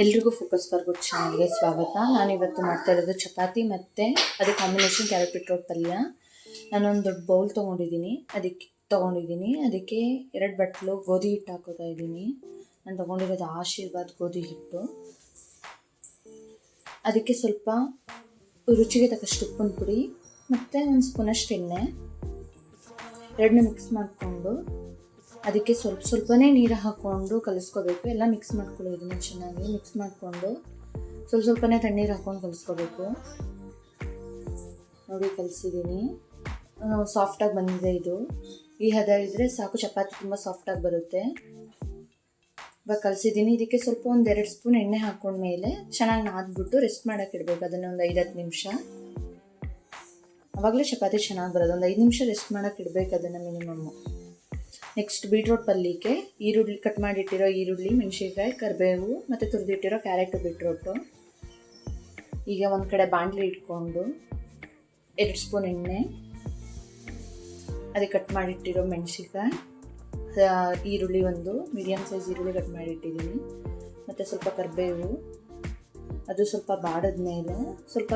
ಎಲ್ರಿಗೂ focus for good ಚಾನಲ್ಗೆ ಸ್ವಾಗತ. ನಾನು ಇವತ್ತು ಮಾಡ್ತಾ ಇರೋದು ಚಪಾತಿ ಮತ್ತು ಅದಕ್ಕೆ ಕಾಂಬಿನೇಷನ್ ಕ್ಯಾರೆಟ್ ಬೀಟ್ರೋಟ್ ಪಲ್ಯ. ನಾನೊಂದು ದೊಡ್ಡ ಬೌಲ್ ತೊಗೊಂಡಿದ್ದೀನಿ. ಅದಕ್ಕೆ 2 ಬಟ್ಲು ಗೋಧಿ ಹಿಟ್ಟು ಹಾಕೋತಾ ಇದ್ದೀನಿ. ನಾನು ತೊಗೊಂಡಿರೋದು ಆಶೀರ್ವಾದ್ ಗೋಧಿ ಹಿಟ್ಟು. ಅದಕ್ಕೆ ಸ್ವಲ್ಪ ರುಚಿಗೆ ತಕ್ಕಷ್ಟು ಉಪ್ಪಿನ ಪುಡಿ ಮತ್ತು 1 ಸ್ಪೂನಷ್ಟು ಎಣ್ಣೆ ಎರಡನ್ನೂ ಮಿಕ್ಸ್ ಮಾಡಿಕೊಂಡು ಅದಕ್ಕೆ ಸ್ವಲ್ಪನೇ ನೀರು ಹಾಕ್ಕೊಂಡು ಕಲಿಸ್ಕೋಬೇಕು. ಎಲ್ಲ ಮಿಕ್ಸ್ ಮಾಡ್ಕೊಳ್ಳಿ. ಇದನ್ನು ಚೆನ್ನಾಗಿ ಮಿಕ್ಸ್ ಮಾಡಿಕೊಂಡು ಸ್ವಲ್ಪನೇ ತಣ್ಣೀರು ಹಾಕ್ಕೊಂಡು ಕಲಿಸ್ಕೋಬೇಕು. ನೋಡಿ ಕಲಿಸಿದ್ದೀನಿ. ಸಾಫ್ಟಾಗಿ ಬಂದಿದೆ. ಇದು ಈ ಹದ ಇದ್ದರೆ ಸಾಕು, ಚಪಾತಿ ತುಂಬ ಸಾಫ್ಟಾಗಿ ಬರುತ್ತೆ. ಇವಾಗ ಕಲಿಸಿದ್ದೀನಿ. ಇದಕ್ಕೆ ಸ್ವಲ್ಪ 1-2 ಸ್ಪೂನ್ ಎಣ್ಣೆ ಹಾಕ್ಕೊಂಡ್ಮೇಲೆ ಚೆನ್ನಾಗಿ ನಾದ್ಬಿಟ್ಟು ರೆಸ್ಟ್ ಮಾಡೋಕ್ಕೆ ಇಡಬೇಕು. ಅದನ್ನು ಒಂದು 5-10 ನಿಮಿಷ. ಆವಾಗಲೇ ಚಪಾತಿ ಚೆನ್ನಾಗಿ ಬರೋದು. ಒಂದು 5 ನಿಮಿಷ ರೆಸ್ಟ್ ಮಾಡೋಕ್ಕೆ ಇಡಬೇಕು ಅದನ್ನು ಮಿನಿಮಮ್ಮು. ನೆಕ್ಸ್ಟ್ ಬೀಟ್ರೋಟ್ ಪಲ್ಯಕ್ಕೆ ಈರುಳ್ಳಿ ಕಟ್ ಮಾಡಿಟ್ಟಿರೋ ಈರುಳ್ಳಿ, ಮೆಣಸಿನ್ಕಾಯಿ, ಕರಿಬೇವು ಮತ್ತು ತುರಿದಿಟ್ಟಿರೋ ಕ್ಯಾರೆಟು ಬೀಟ್ರೋಟು. ಈಗ ಒಂದು ಕಡೆ ಬಾಣಲಿ ಇಟ್ಕೊಂಡು 2 ಸ್ಪೂನ್ ಎಣ್ಣೆ, ಅದಕ್ಕೆ ಕಟ್ ಮಾಡಿಟ್ಟಿರೋ ಮೆಣಸಿನ್ಕಾಯಿ, ಈರುಳ್ಳಿ, ಒಂದು ಮೀಡಿಯಮ್ ಸೈಜ್ ಈರುಳ್ಳಿ ಕಟ್ ಮಾಡಿಟ್ಟಿದ್ದೀನಿ, ಮತ್ತು ಸ್ವಲ್ಪ ಕರಿಬೇವು. ಅದು ಸ್ವಲ್ಪ ಬಾಡಿದ್ಮೇಲೆ ಸ್ವಲ್ಪ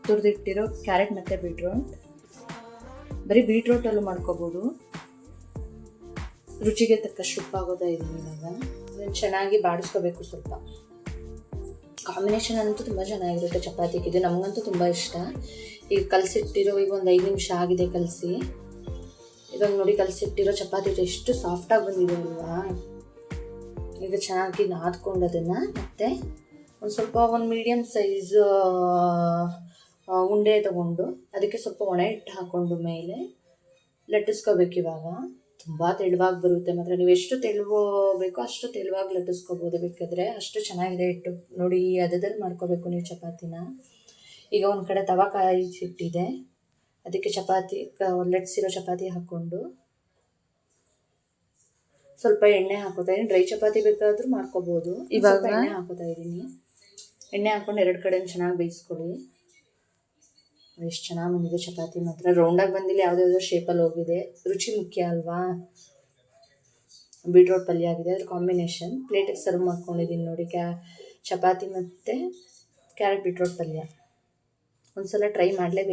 ತುರಿದಿಟ್ಟಿರೋ ಕ್ಯಾರೆಟ್ ಮತ್ತು ಬೀಟ್ರೋಟ್. ಬರೀ ಬೀಟ್ರೋಟಲ್ಲೂ ಮಾಡ್ಕೋಬೋದು. ರುಚಿಗೆ ತಕ್ಕಷ್ಟು ಉಪ್ಪಾಗೋದಾ ಇದ್ದೀನಿ. ಇವಾಗ ಇದನ್ನು ಚೆನ್ನಾಗಿ ಬಾಡಿಸ್ಕೋಬೇಕು. ಸ್ವಲ್ಪ ಕಾಂಬಿನೇಷನ್ ಅಂತೂ ತುಂಬ ಚೆನ್ನಾಗಿರುತ್ತೆ ಚಪಾತಿಗೆ. ಇದು ನಮಗಂತೂ ತುಂಬ ಇಷ್ಟ. ಈಗ ಕಲಸಿಟ್ಟಿರೋ ಈಗ ಒಂದು 5 ನಿಮಿಷ ಆಗಿದೆ ಕಲಸಿ. ಇವಾಗ ನೋಡಿ ಕಲಸಿಟ್ಟಿರೋ ಚಪಾತಿ ಎಷ್ಟು ಸಾಫ್ಟಾಗಿ ಬಂದಿದೆ ಅಲ್ವಾ. ಈಗ ಚೆನ್ನಾಗಿ ನಾದ್ಕೊಂಡು ಅದನ್ನು ಮತ್ತೆ ಒಂದು ಮೀಡಿಯಮ್ ಸೈಜ್ ಉಂಡೆ ತೊಗೊಂಡು ಅದಕ್ಕೆ ಸ್ವಲ್ಪ ಒಣ ಹಿಟ್ಟು ಹಾಕ್ಕೊಂಡು ಮೇಲೆ ಲಟ್ಟಿಸ್ಕೋಬೇಕು. ಇವಾಗ ತುಂಬ ತೆಳುವಾಗಿ ಬರುತ್ತೆ. ಮಾತ್ರ ನೀವು ಎಷ್ಟು ತೆಳುವು ಬೇಕೋ ಅಷ್ಟು ತೆಳುವಾಗಿ ಲಟ್ಟಿಸ್ಕೋಬೋದು. ಬೇಕಾದರೆ ಅಷ್ಟು ಚೆನ್ನಾಗಿದೆ ಹಿಟ್ಟು. ನೋಡಿ ಈ ಹದದಲ್ಲಿ ಮಾಡ್ಕೋಬೇಕು ನೀವು ಚಪಾತಿನ. ಈಗ ಒಂದು ಕಡೆ ತವಾ ಕಾಯಿಸಿಟ್ಟಿದೆ. ಅದಕ್ಕೆ ಲಟ್ಟಿಸಿರೋ ಚಪಾತಿ ಹಾಕ್ಕೊಂಡು ಸ್ವಲ್ಪ ಎಣ್ಣೆ ಹಾಕೋತಾ ಇದ್ದೀನಿ. ಡ್ರೈ ಚಪಾತಿ ಬೇಕಾದರೂ ಮಾಡ್ಕೋಬೋದು. ಇವಾಗ ಎಣ್ಣೆ ಹಾಕೋತಾ ಇದ್ದೀನಿ. ಎಣ್ಣೆ ಹಾಕ್ಕೊಂಡು 2 ಕಡೆ ಚೆನ್ನಾಗಿ ಬೇಯಿಸ್ಕೊಳ್ಳಿ. ಎಷ್ಟು ಚೆನ್ನಾಗಿ ಬಂದಿದೆ ಚಪಾತಿ. ಮಾತ್ರ ರೌಂಡಾಗಿ ಬಂದಿಲ್ಲ, ಯಾವುದ್ಯಾವುದೋ ಶೇಪಲ್ಲಿ ಹೋಗಿದೆ. ರುಚಿ ಮುಖ್ಯ ಅಲ್ವಾ. ಬೀಟ್ರೋಟ್ ಪಲ್ಯ ಆಗಿದೆ. ಅದ್ರ ಕಾಂಬಿನೇಷನ್ ಪ್ಲೇಟಿಗೆ ಸರ್ವ್ ಮಾಡ್ಕೊಂಡಿದ್ದೀನಿ ನೋಡಿ. ಚಪಾತಿ ಮತ್ತು ಕ್ಯಾರೆಟ್ ಬೀಟ್ರೋಟ್ ಪಲ್ಯ. ಒಂದು ಸಲ ಟ್ರೈ ಮಾಡಲೇಬೇಕು.